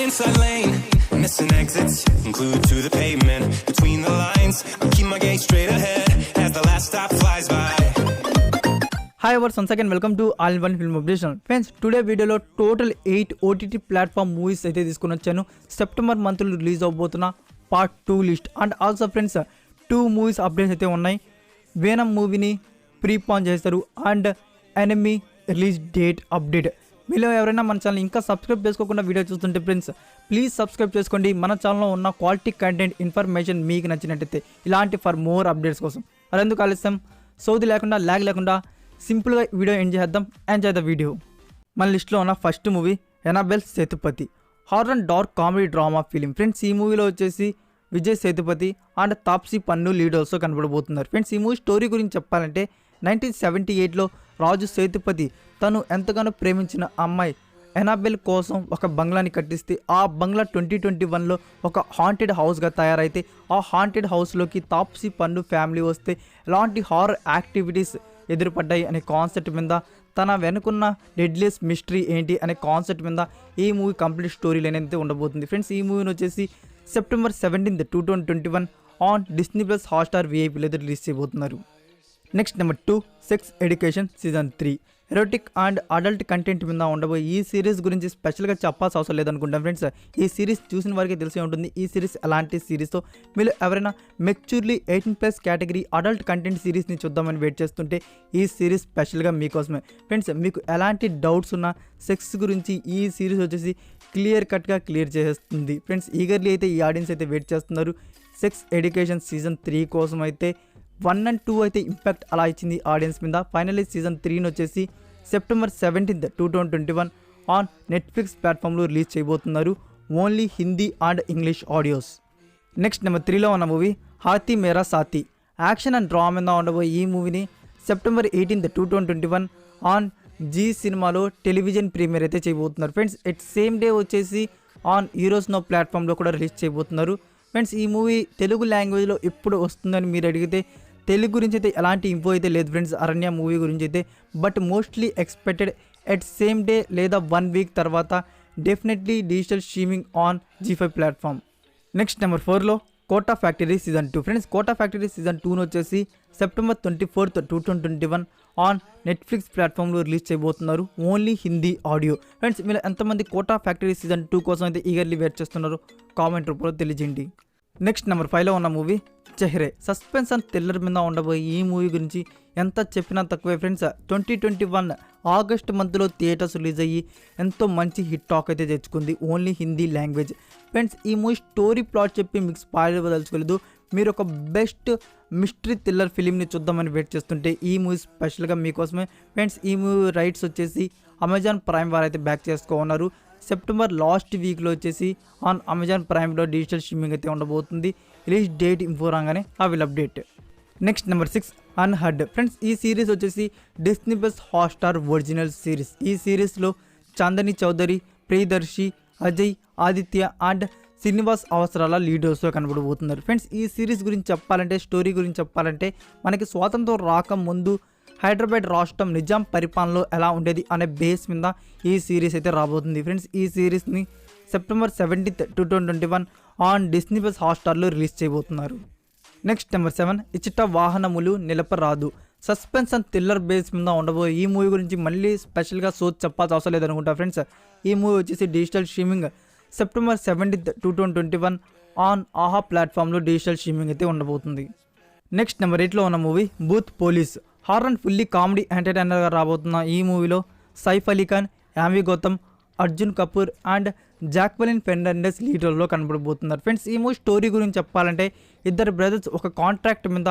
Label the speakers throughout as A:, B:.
A: inside lane, missing exits, glued to the pavement. Between the lines, I'm keeping my gaze straight ahead as the last stop flies by.
B: Hi everyone, once again welcome to All in One Film Updation. Friends, today video లో total 8 OTT platform movies అయితే తీసుకొని వచ్చాను. September month లో release అవబోతున్న part 2 list and also friends 2 movies updates అయితే ఉన్నాయి. Venom మూవీని prepone చేస్తారు and enemy release date update. మీలో ఎవరైనా మన ఛానల్ ఇంకా సబ్స్క్రైబ్ చేసుకోకుండా వీడియో చూస్తుంటే ఫ్రెండ్స్ ప్లీజ్ సబ్స్క్రైబ్ చేసుకోండి. మన ఛానల్లో ఉన్న క్వాలిటీ కంటెంట్ ఇన్ఫర్మేషన్ మీకు నచ్చినట్టయితే ఇలాంటి ఫర్ మోర్ అప్డేట్స్ కోసం అదెందుకు ఆలస్యం, సౌది లేకుండా ల్యాగ్ లేకుండా సింపుల్గా వీడియో ఎంజాయ్ చేద్దాం. Enjoy the video. మన లిస్ట్లో ఉన్న first movie Annabelle Sethupathi, horror and dark comedy drama film. Friends ఈ మూవీలో వచ్చేసి విజయ్ సేతుపతి అండ్ తాప్సీ పన్ను లీడర్స్తో కనబడబోతున్నారు. ఫ్రెండ్స్ ఈ మూవీ స్టోరీ గురించి చెప్పాలంటే 1978లో రాజు సేతుపతి తను ఎంతగానో ప్రేమించిన అమ్మాయి ఎనాబెల్ కోసం ఒక బంగ్లాని కట్టిస్తే ఆ బంగ్లా 2021లో ఒక హాంటెడ్ హౌస్గా తయారైతే ఆ హాంటెడ్ హౌస్లోకి తాప్సీ పన్ను ఫ్యామిలీ వస్తే ఎలాంటి హారర్ యాక్టివిటీస్ ఎదురుపడ్డాయి అనే కాన్సెప్ట్ మీద, తన వెనుకున్న డెడ్లీస్ మిస్టరీ ఏంటి అనే కాన్సెప్ట్ మీద ఈ మూవీ కంప్లీట్ స్టోరీ లైన్ అయితే ఉండబోతుంది. ఫ్రెండ్స్ ఈ మూవీని వచ్చేసి September 17, 2021 on Disney plus Hotstar విఐపీలో అయితే రిలీజ్ చేయబోతున్నారు. Next number 2, sex education season 3 erotic and adult content మీద ఉండబోయే ఈ సిరీస్ గురించి స్పెషల్గా చెప్పాల్సిన అవసరం లేదనుకుంటాం ఫ్రెండ్స్. ఈ సిరీస్ చూసిన వారికి తెలిసే ఉంటుంది ఈ సిరీస్ ఎలాంటి సిరీస్తో. మీరు ఎవరైనా మెచ్యూర్లీ 18+ కేటగిరీ అడల్ట్ కంటెంట్ సిరీస్ని చూద్దామని వెయిట్ చేస్తుంటే ఈ సిరీస్ స్పెషల్గా మీకోసమే. ఫ్రెండ్స్ మీకు ఎలాంటి డౌట్స్ ఉన్నా సెక్స్ గురించి ఈ సిరీస్ వచ్చేసి క్లియర్ కట్గా క్లియర్ చేసేస్తుంది. ఫ్రెండ్స్ ఈగర్లీ అయితే ఈ ఆడియన్స్ అయితే వెయిట్ చేస్తున్నారు. సెక్స్ ఎడ్యుకేషన్ సీజన్ 3 కోసం అయితే 1 and 2 అయితే ఇంపాక్ట్ అలా ఇచ్చింది ఆడియన్స్ మీద. ఫైనల్లీ సీజన్ 3 వచ్చేసి సెప్టెంబర్ 17, 2021 ఆన్ నెట్ఫ్లిక్స్ ప్లాట్ఫామ్లో రిలీజ్ చేయబోతున్నారు. Only Hindi and English audios. Next number 3లో ఉన్న movie హాతీ Mera Saathi, action and drama మీద ఉండబోయే ఈ మూవీని సెప్టెంబర్ 18, 2021 ఆన్ జీ సినిమాలో టెలివిజన్ ప్రీమియర్ అయితే చేయబోతున్నారు. ఫ్రెండ్స్ ఎట్ సేమ్ డే వచ్చేసి ఆన్ హీరోస్ నో ప్లాట్ఫామ్లో కూడా రిలీజ్ చేయబోతున్నారు. ఫ్రెండ్స్ ఈ మూవీ తెలుగు లాంగ్వేజ్లో ఎప్పుడు వస్తుందని మీరు అడిగితే తెలుగు గురించి అయితే ఎలాంటి ఇన్ఫో అయితే లేదు ఫ్రెండ్స్ అరణ్య మూవీ గురించి అయితే. But mostly expected at same day లేదా 1 వీక్ తర్వాత definitely digital streaming on G5 platform. Next number 4లో Kota factory season 2. Friends Kota factory season 2 వచ్చేసి సెప్టెంబర్ 24, 2021 ఆన్ నెట్ఫ్లిక్స్ ప్లాట్ఫామ్లో రిలీజ్ చేయబోతున్నారు. Only Hindi audio. ఫ్రెండ్స్ మీరు ఎంతమంది కోటా ఫ్యాక్టరీ సీజన్ 2 కోసం అయితే ఈగర్లీ వెయిట్ చేస్తున్నారు కామెంట్ రూపంలో తెలియజేయండి. నెక్స్ట్ నెంబర్ 5లో ఉన్న మూవీ చెహ్రే, సస్పెన్స్ అండ్ థ్రిల్లర్ మీద ఉండబోయే ఈ మూవీ గురించి ఎంత చెప్పినా తక్కువే ఫ్రెండ్స్. 2021 ఆగస్ట్ మంత్లో థియేటర్స్ రిలీజ్ అయ్యి ఎంతో మంచి హిట్ టాక్ అయితే తెచ్చుకుంది ఓన్లీ హిందీ లాంగ్వేజ్. ఫ్రెండ్స్ ఈ మూవీ స్టోరీ ప్లాట్ చెప్పి మీకు స్పాయిలర్ ఇవ్వదలుచుకోలేదు. మీరు ఒక బెస్ట్ మిస్టరీ థ్రిల్లర్ ఫిలింని చూద్దామని వెయిట్ చేస్తుంటే ఈ మూవీ స్పెషల్గా మీకోసమే. ఫ్రెండ్స్ ఈ మూవీ రైట్స్ వచ్చేసి అమెజాన్ ప్రైమ్ వారు అయితే బ్యాక్ చేసుకోన్నారు. సెప్టెంబర్ లాస్ట్ వీక్లో వచ్చేసి ఆన్ అమెజాన్ ప్రైమ్లో డిజిటల్ స్ట్రీమింగ్ అయితే ఉండబోతుంది. రిలీజ్ డేట్ ఇన్ఫో రాగానే ఆ will update. Next number 6 unheard. Friends ఈ సిరీస్ వచ్చేసి Disney plus Hotstar original series. ఈ సిరీస్లో చాందనీ చౌదరి, ప్రియదర్శి, అజయ్, ఆదిత్య అండ్ శ్రీనివాస్ అవసరాల లీడర్స్తో కనబడబోతున్నారు. ఫ్రెండ్స్ ఈ సిరీస్ గురించి చెప్పాలంటే స్టోరీ గురించి చెప్పాలంటే మనకి స్వాతంత్రం రాకముందు హైదరాబాద్ రాష్ట్రం నిజాం పరిపాలనలో ఎలా ఉండేది అనే బేస్ మీద ఈ సిరీస్ అయితే రాబోతుంది. ఫ్రెండ్స్ ఈ సిరీస్ని సెప్టెంబర్ 17, 2021 ఆన్ డిస్నీ ప్లస్ హాట్స్టార్లో రిలీజ్ చేయబోతున్నారు. Next number 7 Ichata Vahanamulu Nilaparadu, suspense and thriller base మీద ఉండబోయే ఈ మూవీ గురించి మళ్ళీ స్పెషల్గా చెప్పాల్సిన అవసరం లేదనుకుంటా ఫ్రెండ్స్. ఈ మూవీ వచ్చేసి డిజిటల్ స్ట్రీమింగ్ సెప్టెంబర్ 17, 2021 ఆన్ ఆహా ప్లాట్ఫామ్లో డిజిటల్ స్ట్రీమింగ్ అయితే ఉండబోతుంది. నెక్స్ట్ నెంబర్ 8లో ఉన్న movie Bhoot police, horror and fully comedy ఎంటర్టైనర్గా రాబోతున్న ఈ మూవీలో సైఫ్ అలీ ఖాన్, యామి గౌతమ్, అర్జున్ కపూర్ అండ్ జాక్వెలిన్ ఫెర్నాండెస్ లీడర్లో కనబడబోతున్నారు. ఫ్రెండ్స్ ఈ మూవీ స్టోరీ గురించి చెప్పాలంటే ఇద్దరు బ్రదర్స్ ఒక కాంట్రాక్ట్ మీద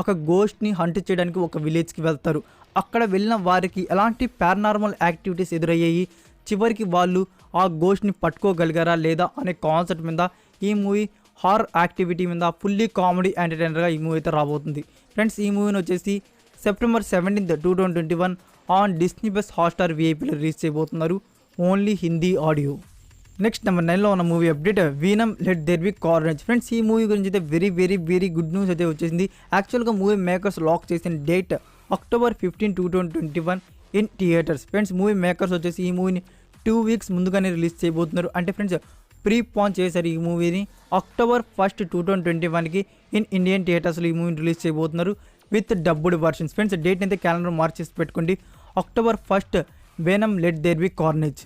B: ఒక గోస్ట్ని హంట్ చేయడానికి ఒక విలేజ్కి వెళ్తారు. అక్కడ వెళ్ళిన వారికి ఎలాంటి పారానార్మల్ యాక్టివిటీస్ ఎదురయ్యాయి, చివరికి వాళ్ళు ఆ గోస్ట్ని పట్టుకోగలిగారా లేదా అనే కాన్సెప్ట్ మీద ఈ మూవీ హారర్ యాక్టివిటీ మీద ఫుల్లీ కామెడీ ఎంటర్టైనర్గా ఈ మూవీ అయితే రాబోతుంది. ఫ్రెండ్స్ ఈ మూవీని వచ్చేసి September 17, 2021 on Disney plus Hotstar విఐపీలో రిలీజ్ చేయబోతున్నారు. Only Hindi audio. Next number 9లో ఉన్న movie update venom let there be carnage. Friends ఈ మూవీ గురించి అయితే వెరీ గుడ్ న్యూస్ అయితే వచ్చేసింది. యాక్చువల్గా మూవీ మేకర్స్ లాక్ చేసిన date October 15, 2021 in theatres. Friends movie makers వచ్చేసి ఈ మూవీని 2 వీక్స్ ముందుగానే రిలీజ్ చేయబోతున్నారు. అంటే ఫ్రెండ్స్ ప్రీ పాన్ చేశారు ఈ మూవీని. October 1st 2021కి ఇన్ ఇండియన్ థియేటర్స్లో ఈ మూవీని రిలీజ్ చేయబోతున్నారు with dubbed versions. Friends date అయితే క్యాలెండర్ మార్చేసి పెట్టుకోండి. October 1st venom let there be carnage.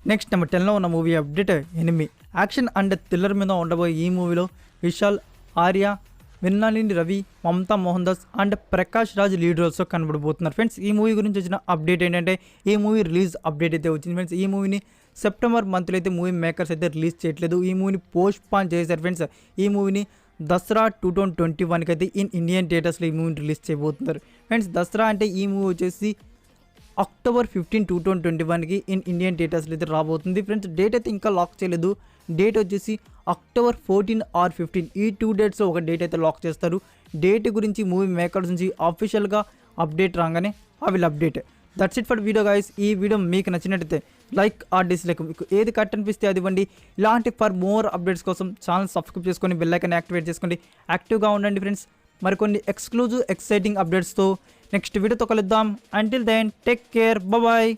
B: Next number 10లో ఉన్న movie update enemy. Action and thriller మీద ఉండబోయే ఈ మూవీలో Vishal, Arya, Mirnalini Ravi, Mamta Mohandas and Prakash Raj lead రోల్స్లో కనబడబోతున్నారు. ఫ్రెండ్స్ ఈ మూవీ గురించి వచ్చిన అప్డేట్ ఏంటంటే ఈ మూవీ రిలీజ్ అప్డేట్ అయితే వచ్చింది. ఫ్రెండ్స్ ఈ మూవీని సెప్టెంబర్ మంత్లో అయితే మూవీ మేకర్స్ అయితే రిలీజ్ చేయట్లేదు. ఈ మూవీని పోస్ట్ పాన్ చేశారు. ఫ్రెండ్స్ ఈ మూవీని దసరా 2021కి అయితే ఇన్ ఇండియన్ థియేటర్స్లో ఈ మూవీని రిలీజ్ చేయబోతున్నారు. ఫ్రెండ్స్ దసరా అంటే ఈ మూవీ వచ్చేసి October 15, 2021కి ఇన్ ఇండియన్ థియేటర్స్లో అయితే రాబోతుంది. ఫ్రెండ్స్ డేట్ అయితే ఇంకా లాక్ చేయలేదు. డేట్ వచ్చేసి October 14 or 15 ఈ 2 డేట్స్లో ఒక డేట్ అయితే లాక్ చేస్తారు. డేట్ గురించి మూవీ మేకర్స్ నుంచి అఫీషియల్గా అప్డేట్ రాగానే I will update. That's it for video guys. ఈ వీడియో మీకు నచ్చినట్టయితే లైక్ ఆర్ డిస్లైక్, మీకు ఏది కట్ అనిపిస్తే అది ఇవ్వండి. ఇలాంటి ఫర్ మోర్ అప్డేట్స్ కోసం ఛానల్ సబ్స్క్రైబ్ చేసుకొని బెల్ ఐకాన్ యాక్టివేట్ చేసుకోండి. యాక్టివ్గా ఉండండి ఫ్రెండ్స్. మరికొన్ని ఎక్స్క్లూజివ్ ఎక్సైటింగ్ అప్డేట్స్తో నెక్స్ట్ వీడియోతో కలుద్దాం. Until then take care, bye.